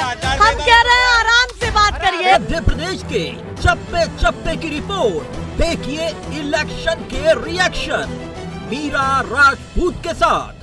हम कह रहे हैं आराम से बात करिए। मध्य प्रदेश के चप्पे चप्पे की रिपोर्ट देखिए इलेक्शन के रिएक्शन मीरा राजपूत के साथ।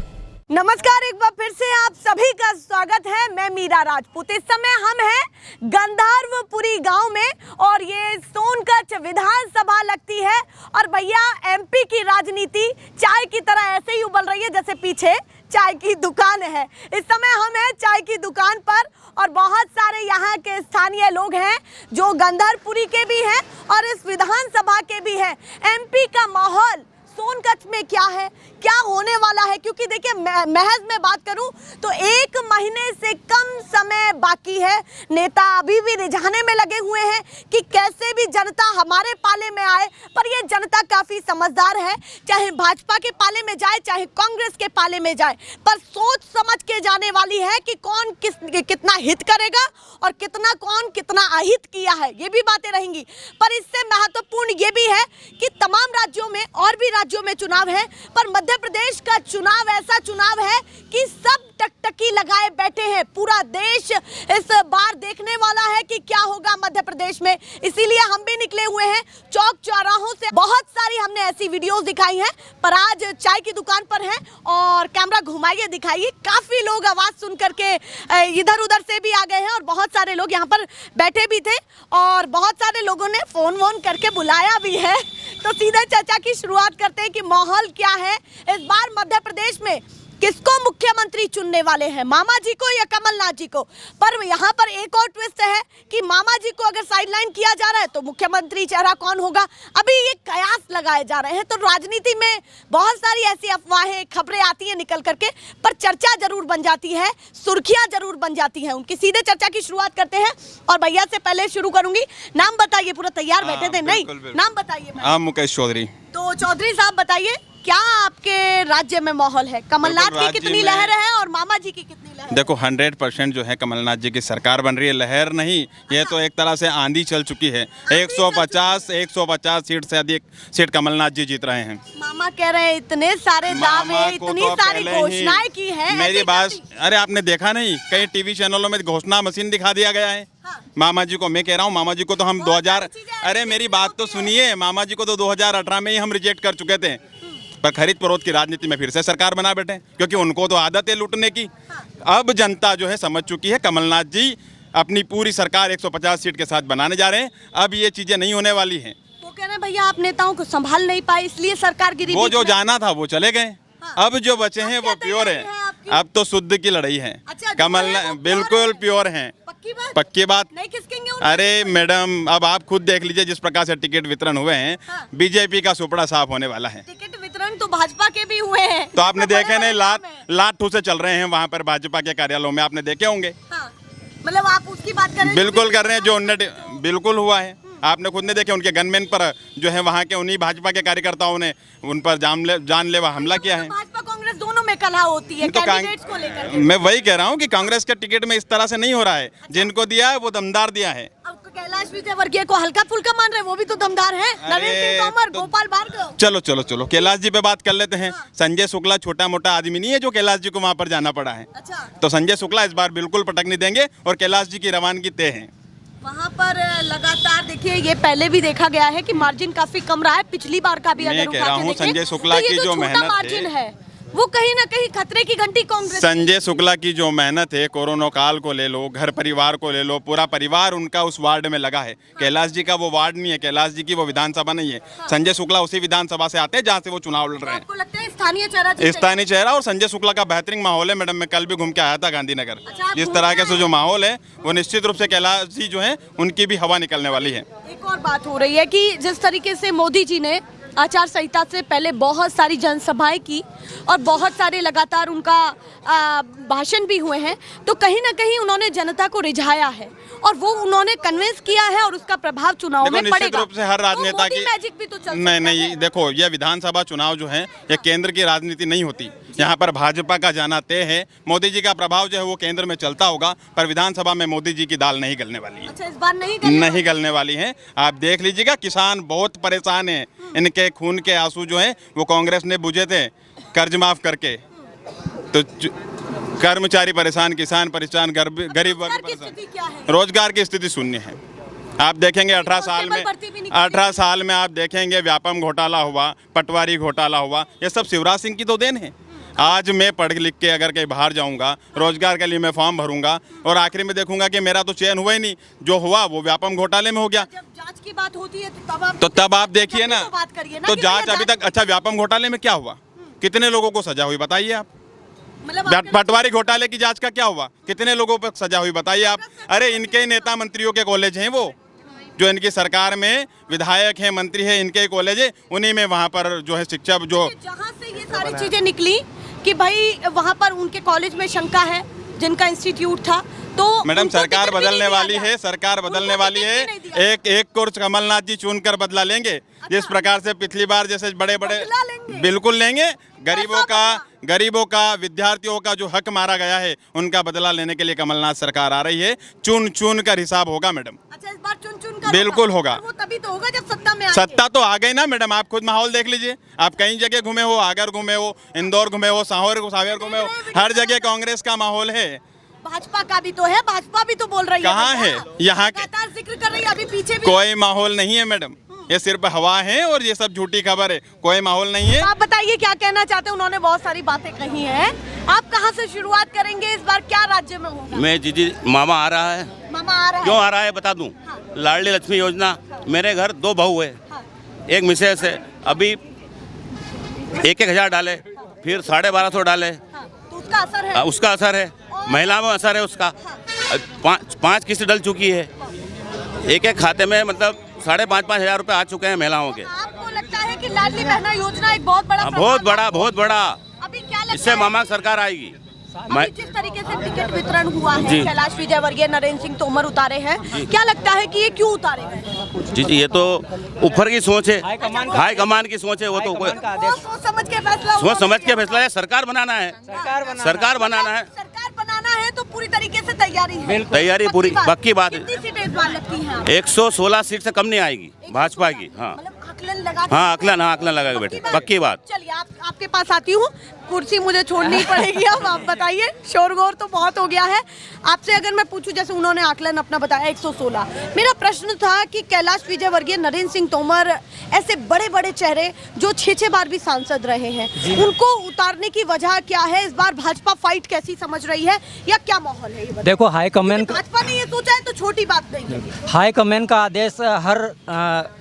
नमस्कार, एक बार फिर से आप सभी का स्वागत है। मैं मीरा राजपूत। इस समय हम हैं गंधर्वपुरी गांव में और ये सोनकच्छ विधानसभा लगती है। और भैया एमपी की राजनीति चाय की तरह ऐसे ही उबल रही है जैसे पीछे चाय की दुकान है। इस समय हम हैं चाय की दुकान पर और बहुत सारे यहाँ के स्थानीय लोग हैं जो गंधर्वपुरी के भी हैं और इस विधानसभा के भी हैं। एमपी का माहौल सोनकच्छ में क्या है, क्या होने वाला है, क्योंकि देखिए महज में बात करूं तो 1 महीने से कम समय बाकी है। नेता अभी भी रिझाने में लगे हुए हैं कि कैसे भी जनता हमारे पाले में आए, पर ये जनता काफी समझदार है। चाहे भाजपा के पाले में जाए चाहे कांग्रेस के पाले में जाए, पर सोच समझ के जाने वाली है कि कौन कितना हित करेगा और कौन कितना अहित किया है, ये भी बातें रहेंगी। पर इससे महत्वपूर्ण ये भी है कि तमाम राज्यों में और भी राज्यों में चुनाव है, पर मध्य प्रदेश का चुनाव ऐसा चुनाव है कि सब टकटकी लगाए बैठे हैं। पूरा देश इस बार देखने वाला है कि क्या होगा मध्य प्रदेश में। इसीलिए हम भी निकले हुए हैं चौक चौराहों से। बहुत सारी हमने ऐसी वीडियोस दिखाई हैं, पर आज चाय की दुकान पर हैं और कैमरा घुमाइए दिखाइए। काफी लोग आवाज सुन करके इधर उधर से भी आ गए हैं और बहुत सारे लोग यहाँ पर बैठे भी थे और बहुत सारे लोगों ने फोन वोन करके बुलाया भी है। तो सीधे चर्चा की शुरुआत करते हैं कि माहौल क्या है इस बार मध्य प्रदेश में। किसको मुख्यमंत्री चुनने वाले हैं, मामा जी को या कमलनाथ जी को। पर यहाँ पर एक और ट्विस्ट है कि मामा जी को अगर साइडलाइन किया जा रहा है तो मुख्यमंत्री चेहरा कौन होगा, अभी ये कयास लगाए जा रहे हैं। तो राजनीति में बहुत सारी ऐसी अफवाहें खबरें आती हैं निकल करके, पर चर्चा जरूर बन जाती है, सुर्खियां जरूर बन जाती हैं उनकी। सीधे चर्चा की शुरुआत करते हैं और भैया से पहले शुरू करूंगी। नाम बताइए, पूरा तैयार बैठे थे। नहीं, नाम बताइए। मुकेश चौधरी। तो चौधरी साहब बताइए, क्या आपके राज्य में माहौल है? कमलनाथ की कितनी लहर है और मामा जी की कितनी लहर? देखो 100% जो है कमलनाथ जी की सरकार बन रही है। लहर नहीं, ये तो एक तरह से आंधी चल चुकी है। 150 सीट से अधिक सीट कमलनाथ जी जीत रहे हैं। मामा कह रहे हैं इतने सारे दावे, इतनी सारी घोषणाएं की है। मेरी बात, अरे आपने देखा नहीं, कई टीवी चैनलों में घोषणा मशीन दिखा दिया गया है। मामा जी को मैं कह रहा हूँ, मामा जी को तो हम 2000, अरे मेरी बात तो सुनिए, मामा जी को तो 2018 में ही हम रिजेक्ट कर चुके थे, पर खरीद फरोख्त की राजनीति में फिर से सरकार बना बैठे, क्योंकि उनको तो आदत है लूटने की। अब जनता जो है समझ चुकी है, कमलनाथ जी अपनी पूरी सरकार 150 सीट के साथ बनाने जा रहे हैं। अब ये चीजें नहीं होने वाली हैं। वो कह रहे हैं भैया आप नेताओं को संभाल नहीं पाए इसलिए सरकार गिरी। वो जो जाना था वो चले गए। अब जो बचे हैं वो प्योर है। अब तो शुद्ध की लड़ाई है। कमलनाथ बिल्कुल प्योर है। पक्की बात नहीं खिसकेंगे। अरे मैडम, अब आप खुद देख लीजिए जिस प्रकार से टिकट वितरण हुए हैं, बीजेपी का सुपड़ा साफ होने वाला है। टिकट वितरण तो भाजपा के भी हुए हैं। तो आपने देखे नहीं, लाट ठूसे चल रहे हैं वहाँ पर भाजपा के कार्यालयों में, आपने देखे होंगे। मतलब आप उसकी बात कर रहे हैं? बिल्कुल कर रहे हैं, जो उन्नति बिल्कुल हुआ है। आपने खुद ने देखे, उनके गनमैन पर जो है वहाँ के उन्हीं भाजपा के कार्यकर्ताओं ने उन पर जानलेवा हमला किया है। भाजपा कांग्रेस दोनों में कलह होती है तो कैंडिडेट्स को लेकर। मैं वही कह रहा हूँ कि कांग्रेस के टिकट में इस तरह से नहीं हो रहा है। जिनको दिया है वो दमदार दिया है। अब कैलाश विजयवर्गीय को हल्का फुल्का मान रहे, वो भी तो दमदार है। नरेंद्र सिंह तोमर, गोपाल भार्गव। चलो कैलाश जी पे बात कर लेते हैं। संजय शुक्ला छोटा मोटा आदमी नहीं है जो कैलाश जी को वहाँ पर जाना पड़ा है। तो संजय शुक्ला इस बार बिल्कुल पटकनी देंगे और कैलाश जी की रवानगी तय है। वहाँ पर लगातार देखिए, ये पहले भी देखा गया है कि मार्जिन काफी कम रहा है। पिछली बार का भी अगर उठा के देखें, संजय शुक्ला की जो मेहनत मार्जिन है वो कहीं ना कहीं खतरे की घंटी कांग्रेस। संजय शुक्ला की जो मेहनत है, कोरोना काल को ले लो, घर परिवार को ले लो, पूरा परिवार उनका उस वार्ड में लगा है। कैलाश जी का वो वार्ड नहीं है, कैलाश जी की वो विधानसभा नहीं है। संजय शुक्ला उसी विधानसभा से आते हैं जहाँ से वो चुनाव लड़ रहे हैं। आपको लगता है स्थानीय चेहरा और संजय शुक्ला का बेहतरीन माहौल है। मैडम, मैं कल भी घूम के आया था गांधीनगर। जिस तरह के से जो माहौल है वो निश्चित रूप से कैलाश जी जो है उनकी भी हवा निकलने वाली है। एक और बात हो रही है कि जिस तरीके से मोदी जी ने आचार संहिता से पहले बहुत सारी जनसभाएं की और बहुत सारे लगातार उनका भाषण भी हुए हैं, तो कहीं ना कहीं उन्होंने जनता को रिझाया है और वो उन्होंने कन्विंस किया है और उसका प्रभाव चुनाव में पड़ेगा। निश्चित रूप से हर राजनेता की मैजिक भी तो चल नहीं, देखो ये विधानसभा चुनाव जो है ये केंद्र की राजनीति नहीं होती। यहाँ पर भाजपा का जाना तय है। मोदी जी का प्रभाव जो है वो केंद्र में चलता होगा, पर विधानसभा में मोदी जी की दाल नहीं गलने वाली है। अच्छा, इस बार नहीं गलने वाली है। आप देख लीजिएगा, किसान बहुत परेशान है। इनके खून के आंसू जो है वो कांग्रेस ने बुझे थे कर्ज माफ करके। तो कर्मचारी परेशान, किसान परेशान, गरीब वर्ग रोजगार की परेशान। स्थिति क्या है? रोजगार की स्थिति शून्य है। आप देखेंगे 18 साल में, भर्ती भी नहीं 18 साल में आप देखेंगे व्यापम घोटाला हुआ, पटवारी घोटाला हुआ, ये सब शिवराज सिंह की तो देन है। आज मैं पढ़ लिख के अगर कहीं बाहर जाऊंगा, रोजगार के लिए मैं फॉर्म भरूंगा और आखिरी में देखूंगा कि मेरा तो चयन हुआ ही नहीं, जो हुआ वो व्यापम घोटाले में हो गया। जब जांच की बात होती है तो तब आप देखिए ना, तो बात करिए ना तो कि जांच भैया अभी तक, अच्छा व्यापम घोटाले में क्या हुआ, कितने लोगों को सजा हुई बताइए आप। मतलब आपने- पटवारी घोटाले की जांच का क्या हुआ, कितने लोगों पर सजा हुई बताइए आप। अरे इनके ही नेता मंत्रियों के कॉलेज हैं वो, जो इनकी सरकार में विधायक हैं, मंत्री हैं, इनके ही कॉलेज है, उन्हीं में वहाँ पर जो है शिक्षा जो जहाँ से ये सारी चीजें निकली कि भाई वहाँ पर उनके कॉलेज में शंका है, जिनका इंस्टीट्यूट था, तो मैडम उनको सरकार टिकट भी बदलने नहीं दिया वाली गया। है, सरकार बदलने उनको वाली टिकट है। भी नहीं दिया एक कोर्स कमलनाथ जी चुनकर बदला लेंगे, जिस प्रकार से पिछली बार जैसे बड़े बड़े बदला लेंगे। बिल्कुल लेंगे। ऐसा गरीबों का विद्यार्थियों का जो हक मारा गया है उनका बदला लेने के लिए कमलनाथ सरकार आ रही है। चुन चुन कर हिसाब होगा मैडम, अच्छा, इस बार चुन कर बिल्कुल होगा। और वो तभी तो होगा जब सत्ता में आएंगे। सत्ता तो आ गई ना मैडम, आप खुद माहौल देख लीजिए। आप कई जगह घूमे हो, आगर घूमे हो, इंदौर घूमे हो, सावेर घूमे हो, हर जगह कांग्रेस का माहौल है। भाजपा का भी तो है, भाजपा भी तो बोल रही है। कहाँ भैया। है? यहाँ के- लगातार जिक्र कर रही है, अभी पीछे भी कोई माहौल नहीं है मैडम, ये सिर्फ हवा है और ये सब झूठी खबर है, कोई माहौल नहीं है। आप बताइए क्या कहना चाहते हैं। उन्होंने बहुत सारी बातें कही हैं, आप कहाँ से शुरुआत करेंगे? इस बार क्या राज्य में होगा? मैं जी मामा आ रहा है। मामा आ रहा क्यों है? आ रहा है बता दूं। हाँ। लाडली लक्ष्मी योजना, मेरे घर 2 बहू है, हाँ। एक मिसेस है। अभी 1,000 डाले, फिर 1250 डाले, हाँ, तो उसका असर है। उसका असर है, महिला में असर है उसका। 5 किस्त डल चुकी है, एक खाते में, मतलब 5,500 हजार रुपये आ चुके हैं महिलाओं के। आपको लगता है कि लाडली बहना योजना एक बहुत बड़ा बहुत बड़ा अभी क्या लगता इससे है? मामा सरकार आएगी। अभी जिस तरीके से टिकट वितरण हुआ है, जी। कैलाश विजयवर्गीय, नरेंद्र सिंह तोमर उतारे हैं, क्या लगता है कि ये क्यों उतारे गए? जी ये तो ऊपर की सोच है, हाई कमान की सोच है। वो तो वो सोच समझ के फैसला हुआ सोच समझ के भैया। फैसला है, सरकार बनाना है, सरकार बनाना है। सरकार बनाना है तो पूरी तरीके से तैयारी है। तैयारी पूरी पक्की बात है। कितनी सीटें इस बार लगती हैं? 116 सीट से कम नहीं आएगी भाजपा की। हाँ मतलब आकलन लगा के- हाँ आकलन लगा के बैठे, पक्की बात। चलिए आपके पास आती हूँ, कुर्सी मुझे छोड़नी पड़ेगी। अब आप बताइए, शोरगोर तो बहुत हो गया है। आपसे अगर मैं पूछूं, जैसे उन्होंने आकलन अपना बताया 116, मेरा प्रश्न था कि कैलाश विजयवर्गीय, नरेंद्र सिंह तोमर, ऐसे बड़े बड़े चेहरे जो 6 बार भी सांसद रहे हैं, उनको उतारने की वजह क्या है? इस बार भाजपा फाइट कैसी समझ रही है या क्या माहौल है ये बताइए? देखो हाईकमान भाजपा ने ये सोचा है तो छोटी बात नहीं है। हाईकमान का आदेश हर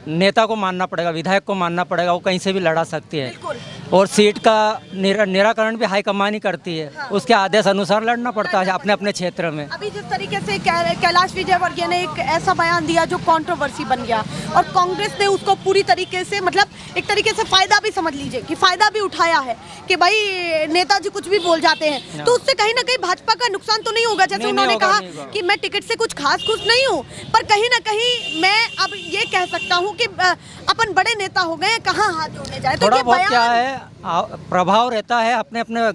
नेता को मानना पड़ेगा, विधायक को मानना पड़ेगा, वो कहीं से भी लड़ा सकती है। बिल्कुल। और सीट का निराकरण भी हाईकमान ही करती है, उसके आदेश अनुसार लड़ना पड़ता है अपने अपने क्षेत्र में। अभी जिस तरीके से कैलाश विजयवर्गीय ने एक ऐसा बयान दिया जो कंट्रोवर्सी बन गया और कांग्रेस ने उसको पूरी तरीके से, मतलब एक तरीके से फायदा भी समझ लीजिए कि फायदा भी उठाया है कि भाई नेताजी कुछ भी बोल जाते हैं, तो उससे कहीं ना कहीं भाजपा का नुकसान तो नहीं होगा? जैसे नहीं उन्होंने होगा, कहा नहीं होगा। कि मैं टिकट से कुछ खास खुश नहीं हूँ, पर कहीं ना कहीं मैं अब ये कह सकता हूँ कि अपन बड़े नेता हो गए, कहाँ हाथ जोड़ने जाए। तो थोड़ा ये बहुत क्या बयान- है, प्रभाव रहता है अपने अपने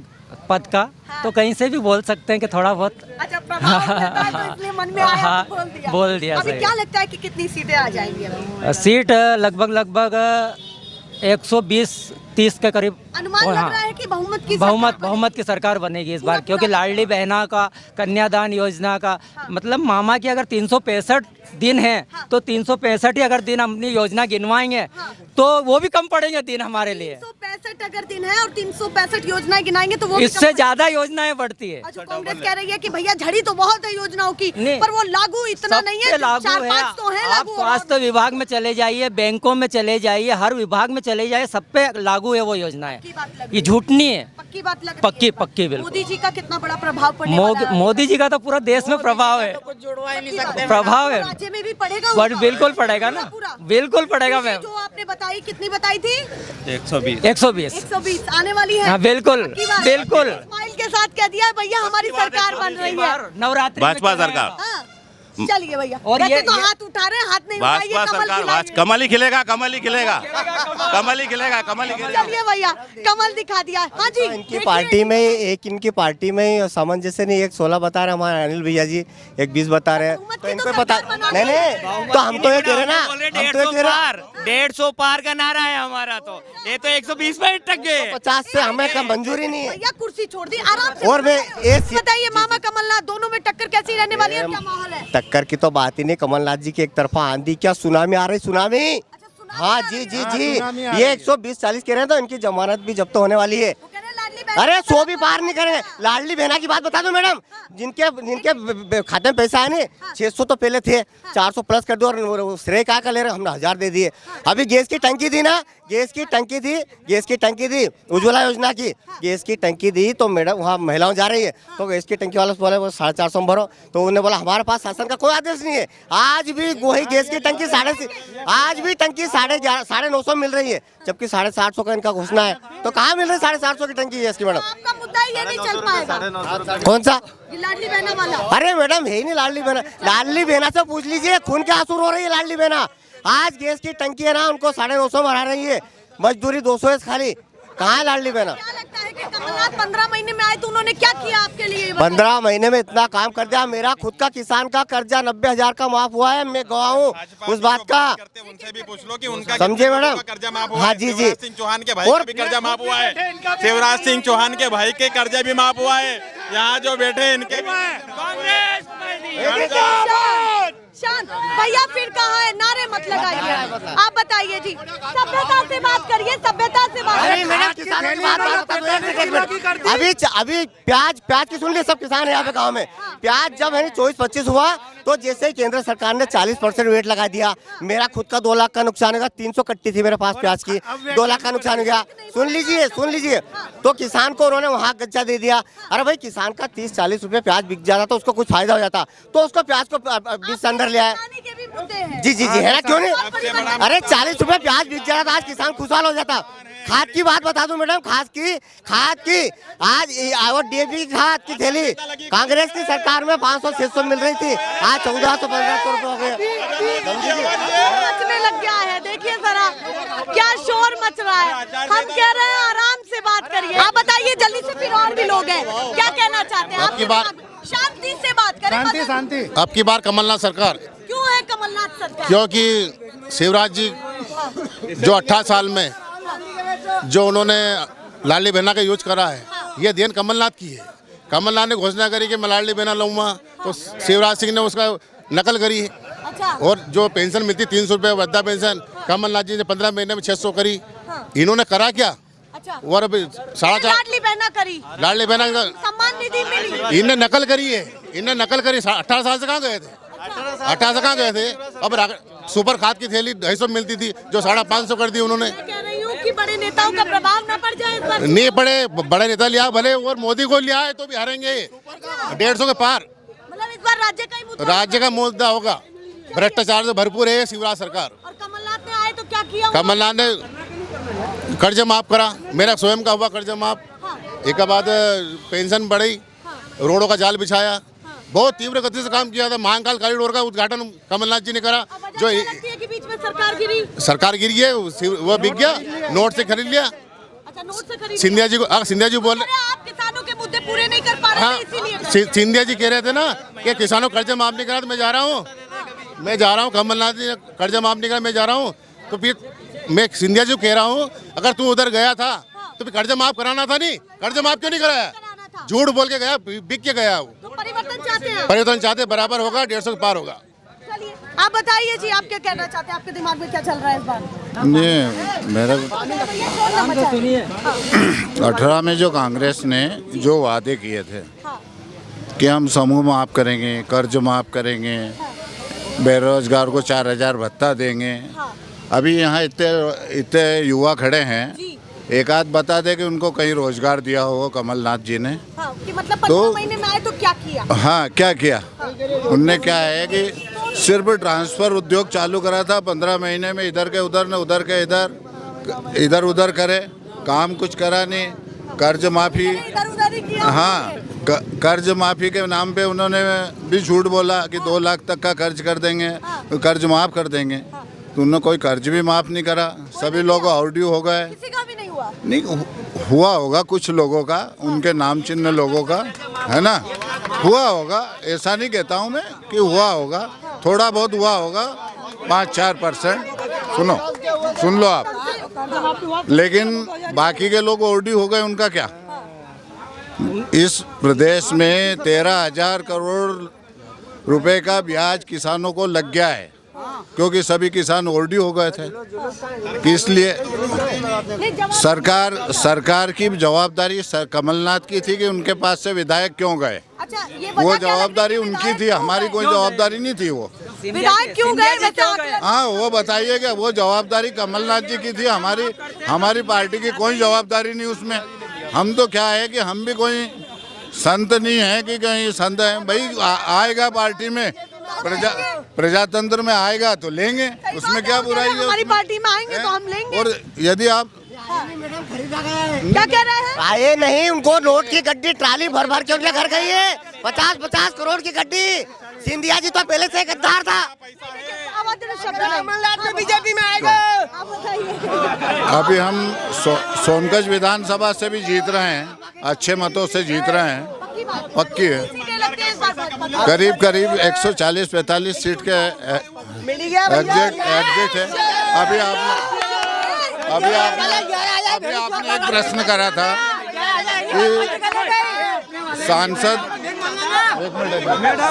पद का, तो कहीं से भी बोल सकते हैं कि थोड़ा बहुत। अच्छा, प्रभाव रहता है तो इसलिए मन में आया हाँ, तो बोल दिया, अभी सही। क्या लगता है कि कितनी सीटें आ जाएंगी अभी? सीट लगभग 120-30 के करीब। अनुमान और लग हाँ, रहा है कि बहुमत की सरकार बनेगी। बहुमत की सरकार बनेगी इस बार, क्योंकि लाडली बहना का, कन्यादान योजना का, मतलब मामा की अगर 365 दिन है तो 365 ही अगर दिन अपनी योजना गिनवाएंगे तो वो भी कम पड़ेंगे दिन हमारे लिए। 365 अगर दिन है और 365 योजनाएं गिनाएंगे तो वो भी इससे कम- ज्यादा योजनाएं बढ़ती है। अच्छा, कांग्रेस कह रही है कि भैया झड़ी तो बहुत है योजनाओं की, नहीं, पर वो लागू इतना सब नहीं पे है। लागू 4-5 तो है आप लागू। स्वास्थ्य विभाग में चले जाइए, बैंकों में चले जाइए, हर विभाग में चले जाइए, सब पे लागू है वो योजनाएं। पक्की बात लग रही ये है। झूठ नहीं है, पक्की बात लग रही है। पक्की बिल्कुल। मोदी जी का कितना बड़ा प्रभाव पड़ने वाला है? मोदी जी का तो पूरा देश में प्रभाव है, प्रभाव है। राज्य में भी पड़ेगा बट उसका? बिल्कुल पड़ेगा ना, पूरा? बिल्कुल पड़ेगा मैम। जो आपने बताई, कितनी बताई थी? 120 120 आने वाली है। हाँ बिल्कुल पक्की बात? बिल्कुल। स्माइल के साथ कह दिया भैया हमारी सरकार बन रही है। नवरात्रि में भाजपा चल रहा है। सरकार। हाँ, चलिए भैया। और वैसे ये- तो हाथ उठा रहे हैं, हाथ नहीं उठाइए, भाजपा कमल सरकार, खिलाइए। कमल ही खिलेगा, कमल ही खिलेगा, कमल ही खिलेगा, कमल ही खिलेगा। चलिए भैया, कमल दिखा दिया। हाँ जी, इनकी पार्टी में इनकी पार्टी में सामंजस्य नहीं, एक 16 बता रहे हैं हमारे अनिल भैया जी, एक 20 बता रहे हैं, बहुमत तो की इनको तो पता सरकार बना नहीं दी है। नहीं, तो हम तो ये कह रहे हैं ना, 150 पार का नारा है हमारा, तो ये तो 120 पे टक गए। 50 से हमें का मंजूरी नहीं है। भैया कुर्सी छोड़ दी, आराम से। और मैं बताइए मामा कमलनाथ, दोनों में टक्कर कैसी रहने वाली है, क्या माहौल है? टक्कर की तो बात ही नहीं, कमलनाथ जी की एक तरफा आंधी, क्या सुनामी आ रही, सुनामी। हाँ जी जी जी, ये 120-40 कह रहे हैं, तो इनकी जमानत भी जब्त होने वाली है। अरे 100 भी पार नहीं करेंगे। लाडली बहना की बात बता दो मैडम, जिनके खाते में पैसा है नहीं, 600 तो पहले थे, 400 प्लस कर दो, और श्रेय क्या कर ले रहे, हमने 1000 दे दिए। अभी गैस की टंकी दी ना, गैस की टंकी दी उज्ज्वला योजना की, गैस की टंकी दी, तो मैडम वहाँ महिलाओं जा रही है, तो गैस की टंकी वाला बोले वो 450 में भरो, तो उन्होंने बोला हमारे पास शासन का कोई आदेश नहीं है। आज भी वही गैस की टंकी आज भी टंकी 950 मिल रही है, जबकि 750 का इनका घोषणा है। तो कहाँ मिल रही है 750 की टंकी गैस की मैडम? आपका मुद्दा ये नहीं चल पाएगा। कौन सा? लाडली बहना वाला। अरे मैडम है ही नहीं लाडली बहना। लाडली बहना से पूछ लीजिए, खून के आंसू रो रही है लाडली बहना। आज गैस की टंकी है ना, उनको 950 बढ़ा रही है, मजदूरी 200 है खाली। कहाँ है लाडली बहना? क्या लगता है कि कमलनाथ 15 महीने में आए तो उन्होंने क्या किया आपके लिए? 15 महीने में इतना काम कर दिया। मेरा खुद का किसान का कर्जा 90,000 का माफ हुआ है, मैं गवाह हूँ उस बात का। उनसे भी पूछ लो कि उनका समझे मैडम? कर्जा माफ हुआ। हाँ जी जी। शिवराज सिंह चौहान के भाई का भी कर्जा माफ हुआ है। शिवराज सिंह चौहान के भाई के कर्जा भी माफ हुआ है। यहाँ जो बैठे हैं इनके शांत भैया, फिर कहाँ है? नारे मत लगाइए, आप बताइए जी। सभ्यता से बात करिए, सभ्यता से बात करिए। अभी प्याज की सुन ली, सब किसान है यहाँ पे गाँव में। प्याज जब है 24-25 हुआ, तो जैसे ही केंद्र सरकार ने 40% वेट लगा दिया, मेरा खुद का 2 लाख का नुकसान होगा। 300 कट्टी थी मेरे पास प्याज की, 2 लाख का नुकसान हो गया। सुन लीजिए, तो किसान को उन्होंने वहाँ गज्जा दे दिया। अरे भाई, किसान का 30-40 रुपए प्याज बिक जाता तो उसको कुछ फायदा हो जाता, तो उसको प्याज को बीच से अंदर ले आया। जी है ना, क्यों नहीं? अरे 40 रुपए प्याज बिक जाता तो आज किसान खुशहाल हो जाता। खाद की बात बता दूं मैडम, खाद की आज और DAP खाद की थैली कांग्रेस की सरकार में 500-600 मिल रही थी, आज 1400-1500 रुपए हो गए। मचने लग गया है, देखिए जरा क्या शोर मच रहा है। हम कह रहे हैं आराम से बात करिए। आप बताइए जल्दी से, फिर और भी लोग हैं, क्या कहना चाहते हैं? आपकी बात शांति से बात करें। शांति। अब की बार कमलनाथ सरकार। क्यों है कमलनाथ सरकार? क्योंकि शिवराज जी जो 18 साल में जो उन्होंने लाडली बहना का यूज करा है, ये देन कमलनाथ की है। कमलनाथ ने घोषणा करी कि मैं लाडली बहना लाऊंगा, तो शिवराज सिंह ने उसका नकल करी है। और जो पेंशन मिलती 300 रुपये वृद्धा पेंशन, कमलनाथ जी ने 15 महीने में 600 करी। इन्होंने करा क्या? और अभी 4.5 लाडली बहना करी, लाडली बहना सम्मान निधि मिली, इन्हें नकल करी है। 18 साल से कहाँ गए थे? 18 से कहाँ गए थे? अब सुपर खाद की थैली 250 मिलती थी, जो 550 कर दी उन्होंने। कह रही हूँ कि बड़े नेताओं का प्रभाव न पड़ जाए इस बार। नहीं पड़े, बड़े नेता लिया भले, और मोदी को लिया है तो भी हारेंगे 150 के पार। मतलब इस बार राज्य का मुद्दा होगा। भ्रष्टाचार से भरपूर है शिवराज सरकार। और कमलनाथ ने आए तो क्या किया? कमलनाथ ने कर्ज माफ करा, मेरा स्वयं का हुआ कर्ज माफ। एक बाद पेंशन बढ़ी, रोडों का जाल बिछाया, बहुत तीव्र गति से काम किया था। महाकाल कॉरिडोर का उद्घाटन कमलनाथ जी ने करा। जो कि बीच में सरकार गिरी है, वो बिक गया, नोट से खरीद लिया। अच्छा, नोट से खरीद। सिंधिया जी बोल रहे, आप किसानों के मुद्दे पूरे नहीं कर पा रहे थे, इसीलिए सिंधिया जी कह रहे थे ना कि किसानों कर्ज माफ नहीं करा, तो मैं जा रहा हूँ। कमलनाथ जी ने कर्ज माफ नहीं करा, मैं जा रहा हूँ। तो फिर मैं सिंधिया जी को कह रहा हूँ, अगर तू उधर गया था तो फिर कर्ज माफ कराना था। नहीं, कर्ज माफ क्यों नहीं कराया? झूठ बोल के गया, बिक के गया। तो परिवर्तन चाहते, बराबर होगा, 150 के पार होगा। चलिए आप बताइए जी, आप क्या कहना चाहते हैं? आपके दिमाग में क्या चल रहा है इस बार? नहीं, मेरा 18 में जो कांग्रेस ने जो वादे किए थे कि हम समूह माफ करेंगे, कर्ज माफ करेंगे, बेरोजगार को 4000 भत्ता देंगे। अभी यहाँ इतने युवा खड़े हैं, एक आध बता दे कि उनको कहीं रोजगार दिया हो कमलनाथ जी ने। कि मतलब 15 महीने में आए तो क्या किया? हाँ, क्या किया उनने? क्या है कि सिर्फ ट्रांसफर उद्योग चालू करा था 15 महीने में, इधर के उधर न उधर के इधर उधर करे, काम कुछ करा नहीं। कर्ज माफी, हाँ, कर्ज माफी के नाम पे उन्होंने भी झूठ बोला कि 2 लाख तक का कर्ज कर देंगे, कर्ज माफ कर देंगे। तो उन्होंने कोई कर्ज भी माफ नहीं करा, सभी लोग आउट हो गए। किसी का भी नहीं हुआ? नहीं हुआ होगा, कुछ लोगों का, उनके नाम चिन्ह लोगों का, है ना, हुआ होगा। ऐसा नहीं कहता हूँ मैं कि हुआ होगा, थोड़ा बहुत हुआ होगा, 5-4%। सुनो, सुन लो आप। लेकिन बाकी के लोग ओडी हो गए, उनका क्या? इस प्रदेश में 13,000 करोड़ रुपए का ब्याज किसानों को लग गया है, क्योंकि सभी किसान ओडी हो गए थे। इसलिए सरकार की जवाबदारी कमलनाथ की थी कि उनके पास से विधायक क्यों गए। अच्छा, ये वो जवाबदारी उनकी थी, हमारी कोई जवाबदारी नहीं थी। वो विधायक क्यों गए? हाँ, वो बताइएगा। वो जवाबदारी कमलनाथ जी की थी, हमारी पार्टी की कोई जवाबदारी नहीं उसमें। हम तो क्या है कि हम भी कोई संत नहीं है कि कहीं संत है भाई। आएगा पार्टी में, प्रजातंत्र में आएगा तो लेंगे, उसमें क्या बुराई है? हमारी पार्टी में आएंगे तो हम लेंगे। और यदि आप क्या कह रहे हैं? आए नहीं, उनको नोट की गड्डी ट्राली भर भर के उनके घर गई है। 50-50 करोड़ की गड्डी। सिंधिया जी तो पहले से गद्दार था। बीजेपी में आएगा। अभी हम सोनकच विधानसभा से भी जीत रहे हैं, अच्छे मतों से जीत रहे हैं, पक्की है। करीब 140-45 सीट के एग्जिट है। अभी आपने एक प्रश्न करा था कि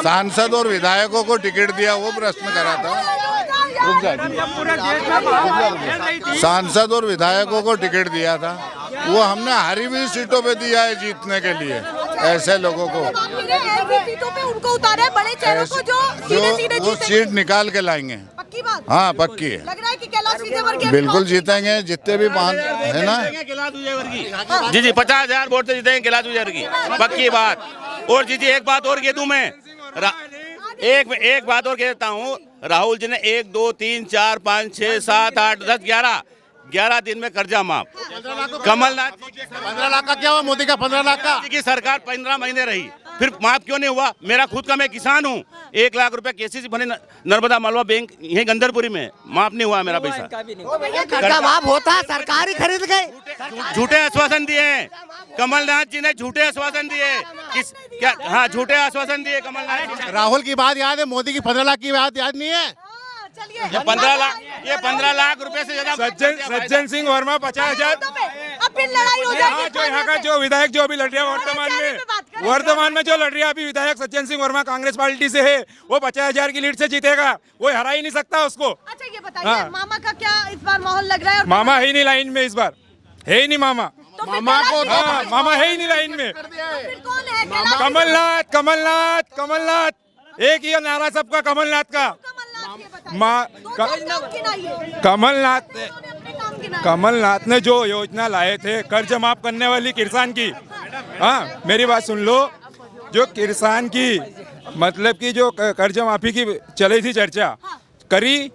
सांसद और विधायकों को टिकट दिया, वो प्रश्न करा था। सांसद और विधायकों को टिकट दिया था, वो हमने हारी हुई सीटों पे दिया है जीतने के लिए। ऐसे लोगों को सीटों पे उनको उतारा है, बड़े चेहरों को जो सीधे वो सीट निकाल के लाएंगे। पक्की बात? हाँ, पक्की है। लग रहा है कि कैलाश विजयवर्गीय बिल्कुल जीतेंगे, जितने भी है ना। जी जी, 50,000 वोट से जीतेंगे कैलाश विजयवर्गीय, पक्की बात। और जी जी, एक बात और कह दूं मैं, एक बात और कह देता हूँ। राहुल जी ने 1, 2, 3, 4, 5, 6, 7, 8, 10, 11 दिन में कर्जा माफ। कमलनाथ 15 लाख का क्या हुआ? मोदी का 15 लाख का की सरकार 15 महीने रही, फिर माफ क्यों नहीं हुआ? मेरा खुद का, मैं किसान हूँ, 1 लाख रुपए केसीसी बने नर्मदा मालवा बैंक यही गंदरपुरी में, माफ नहीं हुआ मेरा पैसा। कर्जा माफ होता, सरकार ही खरीद गई। झूठे आश्वासन दिए हैं कमलनाथ जी ने, झूठे आश्वासन दिए। क्या? हाँ, झूठे आश्वासन दिए कमलनाथ जी। राहुल की बात याद है, मोदी की 15 लाख की बात याद नहीं है? ये 15 लाख रुपए से ज्यादा। सज्जन सिंह वर्मा 50,000। अब फिर लड़ाई हो जाएगी। जो यहाँ का जो विधायक जो अभी लड़ रहा है वर्तमान में जो लड़ रहा है अभी विधायक सज्जन सिंह वर्मा कांग्रेस पार्टी से है, वो 50,000 की लीड से जीतेगा, वो हरा ही नहीं सकता उसको। अच्छा, ये बताइए मामा का क्या इस बार माहौल लग रहा है? मामा है ही नहीं लाइन में इस बार, है ही नहीं मामा। मामा को मामा है ही नहीं लाइन में। फिर कौन है? कमलनाथ, कमलनाथ, कमलनाथ। एक ही नारा सबका, कमलनाथ का। कमलनाथ ने जो योजना लाए थे कर्ज माफ करने वाली किसान की, हाँ मेरी बात सुन लो, जो किसान की मतलब की जो कर्ज माफी की चली थी चर्चा करी,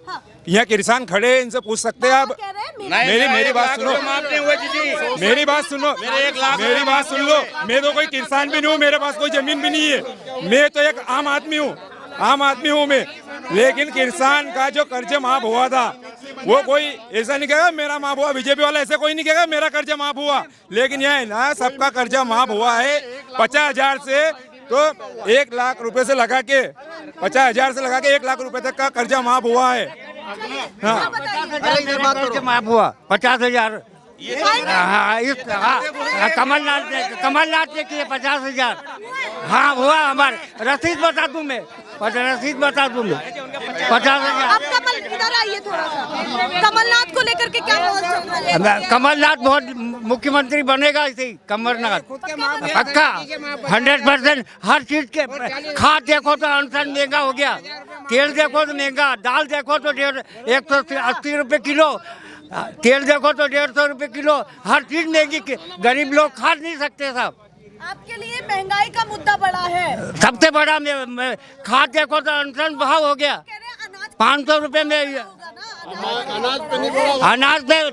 यहाँ किसान खड़े, इनसे पूछ सकते हैं आप। मेरी बात सुनो, मेरी बात सुनो, मेरी बात सुन लो। मैं तो कोई किसान भी नहीं हूँ, मेरे पास कोई जमीन भी नहीं है, मैं तो एक आम आदमी हूँ मैं। लेकिन किसान का जो कर्ज माफ हुआ था, वो कोई ऐसा नहीं कहेगा मेरा माफ हुआ, बीजेपी वाला ऐसे कोई नहीं कहेगा मेरा कर्जा माफ हुआ। लेकिन यह ना सबका कर्जा माफ हुआ है 50,000 से, तो 1 लाख रुपए से लगा के 50,000 से लगा के 1 लाख रुपए तक का कर्जा माफ हुआ है। हाँ, माफ हुआ 50,000। कमलनाथ ने किए 50,000। हाँ हुआ, हमारे रसीद बता दूं मैं, 50,000। अब इधर आइए थोड़ा सा, कमलनाथ को लेकर के क्या माहौल चल रहा है? कमलनाथ बहुत मुख्यमंत्री बनेगा, इसे कमलनाथ पक्का 100%। हर चीज के खाद देखो तो अनसन महंगा हो गया, तेल देखो तो महंगा, दाल देखो तो 180 रुपए किलो, तेल देखो तो 150 रुपए किलो, हर चीज महंगी। गरीब लोग खा नहीं सकते साहब। आपके लिए महंगाई का मुद्दा बड़ा है? सबसे बड़ा खाद देखो तो अनसन भाव हो गया, 500 रुपए में अनाज पे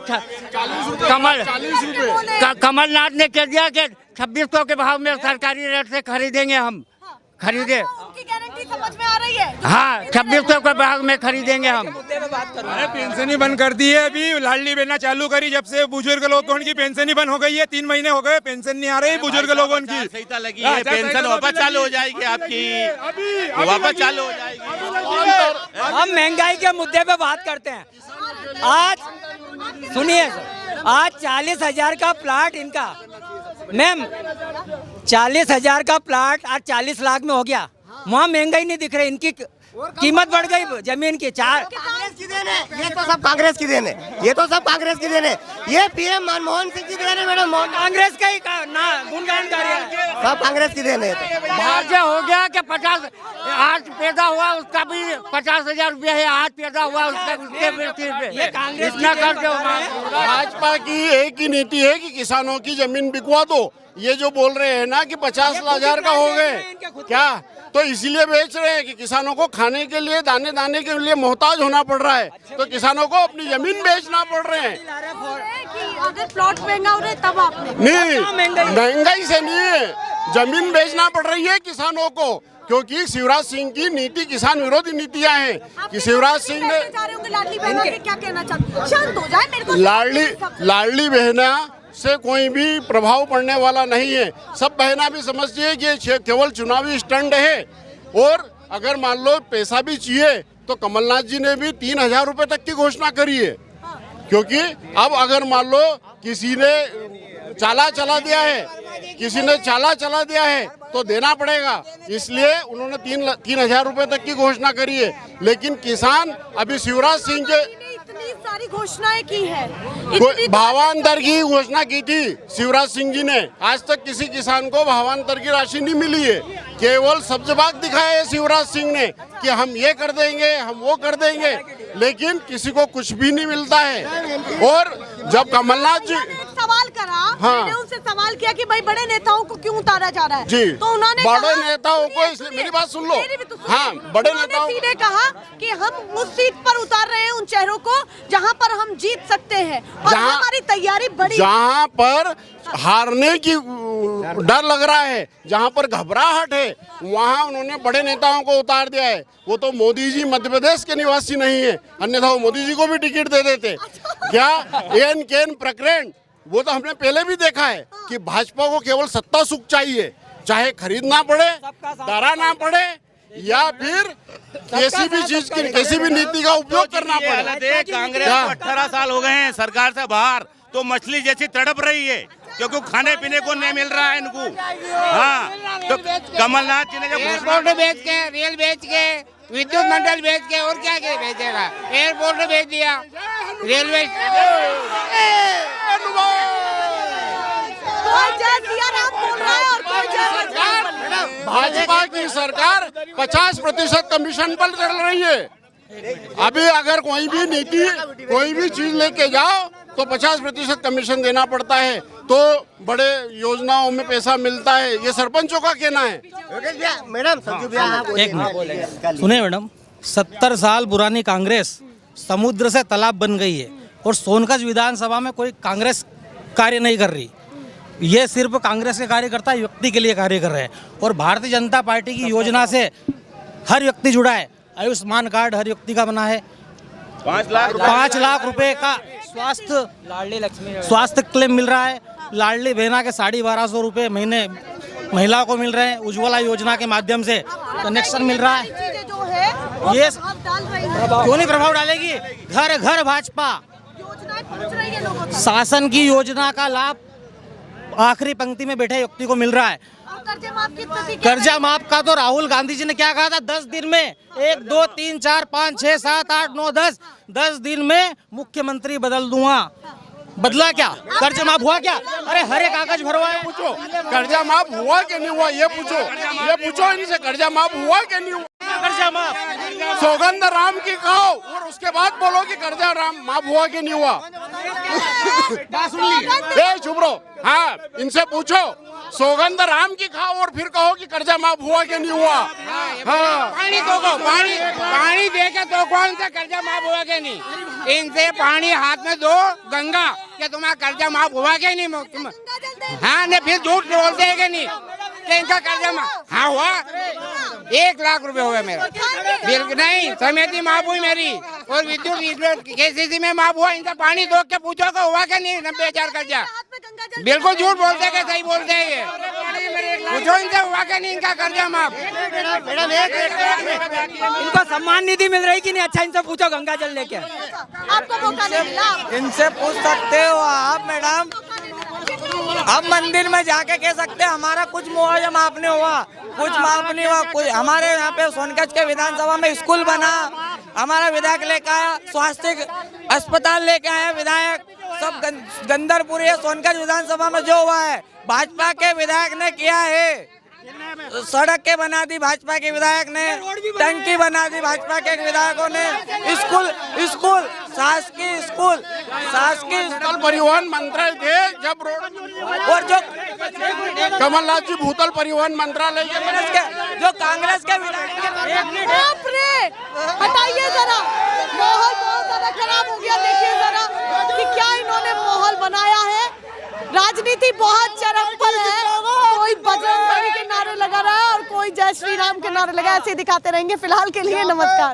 कमलनाथ ने कह दिया कि 2600 के भाव में सरकारी रेट से खरीदेंगे हम। खरीदे। उनकी गारंटी समझ में आ रही है? हाँ, 2600 के भाग में खरीदेंगे हम। अरे पेंशन ही बंद कर दी है अभी, लाडली बहना चालू करी जब से बुजुर्ग लोगों की पेंशन ही बंद हो गई है। 3 महीने हो गए पेंशन नहीं आ रही बुजुर्ग लोगों की। सही लगी है, पेंशन वापस चालू हो जाएगी आपकी, वापस चालू हो जाएगी। हम महंगाई के मुद्दे पे बात करते हैं। आज सुनिए सर, आज 40,000 का प्लाट इनका, मैम 40,000 का प्लाट आज 40 लाख में हो गया। वहाँ महंगाई नहीं दिख रही, इनकी कीमत बढ़ गई जमीन की। कांग्रेस की देन है, ये तो सब कांग्रेस की देन है, ये तो सब कांग्रेस की देन है। ये पीएम मनमोहन सिंह की देन है मैडम, कांग्रेस का ही ना गुणगान कर रहे हैं। सब कांग्रेस की देन है। भाज्य हो गया कि 50 आज पैदा हुआ उसका भी 50,000 रुपया है, आज पैदा हुआ उसका ये कांग्रेस इतना खर्च होगा। भाजपा की एक ही नीति है कि किसानों की जमीन बिकवा दो। ये जो बोल रहे हैं ना कि 50,000 का हो गए क्या, तो इसीलिए बेच रहे हैं कि किसानों को खाने के लिए दाने दाने के लिए मोहताज होना पड़ रहा है, तो किसानों को अपनी जमीन बेचना पड़ रहे हैं। अगर प्लॉट महंगा हो रहा है तब आपने नहीं, महंगाई से नहीं है, जमीन बेचना पड़ रही है किसानों को, क्योंकि शिवराज सिंह की नीति किसान विरोधी नीतियां हैं कि शिवराज सिंह ने लाडली बहना के क्या कहना चाहते? शांत हो जाए, मेरे को लाडली बहना से कोई भी प्रभाव पड़ने वाला नहीं है। सब बहना भी समझती है कि ये केवल चुनावी स्टंट है, और अगर मान लो पैसा भी चाहिए तो कमलनाथ जी ने भी 3,000 रुपए तक की घोषणा करी है, क्योंकि अब अगर मान लो किसी ने चाला चला दिया है तो देना पड़ेगा, इसलिए उन्होंने 3,000 रुपए तक की घोषणा करी है। लेकिन किसान अभी शिवराज सिंह के इतनी सारी घोषणाएं की है, भावांतर की घोषणा की थी शिवराज सिंह जी ने, आज तक किसी किसान को भावांतर की राशि नहीं मिली है। केवल सब्जबाग दिखाया है शिवराज सिंह ने कि हम ये कर देंगे, हम वो कर देंगे, लेकिन किसी को कुछ भी नहीं मिलता है। और जब कमलनाथ जी सवाल करा, मैंने उनसे सवाल किया कि भाई बड़े नेताओं को क्यों उतारा जा रहा है जी, तो उन्होंने बड़े नेताओं को, इसलिए मेरी बात सुन लो, हाँ, बड़े नेताओं सीधे कहा कि हम उस सीट पर उतार रहे हैं उन चेहरों को जहां पर हम जीत सकते हैं, और हमारी तैयारी बड़ी, जहां पर हारने की डर लग रहा है, जहां पर घबराहट है, वहां उन्होंने बड़े नेताओं को उतार दिया है। वो तो मोदी जी मध्य प्रदेश के निवासी नहीं है, अन्यथा वो मोदी जी को भी टिकट दे देते। क्या एन केन प्रकरण, वो तो हमने पहले भी देखा है कि भाजपा को केवल सत्ता सुख चाहिए, चाहे खरीदना पड़े, डराना पड़े, या फिर किसी भी चीज की, किसी भी नीति का उपयोग करना पड़े। कांग्रेस को 18 साल हो गए हैं सरकार से बाहर, तो मछली जैसी तड़प रही है, क्योंकि खाने पीने को नहीं मिल रहा है इनको। हाँ, तो कमलनाथ जी ने जब एयरपोर्ट बेच के, रेल बेच के, विद्युत मंडल बेच के, और क्या क्या बेचेगा? एयरपोर्ट बेच दिया, रेलवे भाजपा की सरकार 50% कमीशन पर चल रही है। अभी अगर कोई भी नीति, कोई भी चीज लेके जाओ तो 50% कमीशन देना पड़ता है, तो बड़े योजनाओं में पैसा मिलता है, ये सरपंचों का कहना है। मैडम एक मिनट सुनिए मैडम, 70 साल पुरानी कांग्रेस समुद्र से तालाब बन गई है, और सोनकच विधानसभा में कोई कांग्रेस कार्य नहीं कर रही। ये सिर्फ कांग्रेस के कार्यकर्ता व्यक्ति के लिए कार्य कर रहे हैं, और भारतीय जनता पार्टी की योजना से हर व्यक्ति जुड़ा है। आयुष्मान कार्ड हर व्यक्ति का बना है, 5 लाख रुपए का स्वास्थ्य क्लेम मिल रहा है। लाडली बहना के 1250 रुपए महीने महिलाओं को मिल रहे हैं। उज्ज्वला योजना के माध्यम से कनेक्शन मिल रहा है। ये क्यों नहीं प्रभाव डालेगी? घर घर भाजपा, शासन की योजना का लाभ आखिरी पंक्ति में बैठे व्यक्ति को मिल रहा है। कर्जा माफ का तो राहुल गांधी जी ने क्या कहा था? 10 दिन में 1 2 3 4 5 6 7 8 9 10 दिन में मुख्यमंत्री बदल दूंगा। बदला क्या? कर्जा माफ हुआ क्या? अरे हरे कागज भरवा है। पूछो कर्जा माफ हुआ कि नहीं हुआ, ये पूछो इनसे, कर्जा माफ हुआ कि नहीं हुआ? कर्जा माफ सौगंध राम की कहो और उसके बाद बोलो कि कर्जा माफ हुआ कि नहीं हुआ। चुप रहो। हाँ, इनसे पूछो, सौगंध राम की खाओ और फिर कहो कि कर्जा माफ हुआ कि नहीं हुआ। हाँ, पानी तो पानी दे के तो कौन सा कर्जा माफ हुआ कि नहीं? इनसे पानी हाथ में दो गंगा, क्या तुम्हारा कर्जा माफ हुआ कि नहीं? हाँ, ने फिर झूठ बोलते हैं कि नहीं कि इनका कर्जा माफ? हाँ हुआ। 1 लाख रुपए हुए मेरा। बिल्कुल नहीं, समिति माफ हुई मेरी और विद्युत केसीसी में माफ हुआ। इनसे पानी दो के पूछो को हुआ क्या नहीं 90,000 कर्जा। बिल्कुल झूठ बोलते हैं, सही बोलते हैं ये। पूछो इनसे हुआ क्या नहीं इनका कर्जा माफ। इनको सम्मान निधि मिल रही कि नहीं? अच्छा इनसे पूछो गंगा जल लेके। आपको मौका नहीं मिला। इनसे पूछ सकते हो आप मैडम। हम मंदिर में जाके कह सकते हैं हमारा कुछ मुआवजा माफ नहीं हुआ, कुछ माफ नहीं हुआ। कुछ हमारे यहाँ पे सोनकच्छ के विधानसभा में स्कूल बना, हमारा विधायक लेके आया, स्वास्थ्य अस्पताल लेके आया विधायक, सब गंदरपुरी सोनकच्छ विधानसभा में जो हुआ है भाजपा के विधायक ने किया है। सड़क के बना दी भाजपा के विधायक ने, टंकी बना दी भाजपा के विधायकों ने, स्कूल शासकीय भूतल परिवहन मंत्रालय थे जब रोड, और जो कमलनाथ जी भूतल परिवहन मंत्रालय जो कांग्रेस के विधायक। बाप रे, हटाइए जरा, माहौल बहुत ज्यादा खराब हो गया। देखिए जरा कि क्या इन्होंने माहौल बनाया है। राजनीति बहुत चरम पर है। कोई बजरंग बली के नारे लगा रहा है और कोई जय श्री राम के नारे लगा। ऐसे दिखाते रहेंगे। फिलहाल के लिए नमस्कार।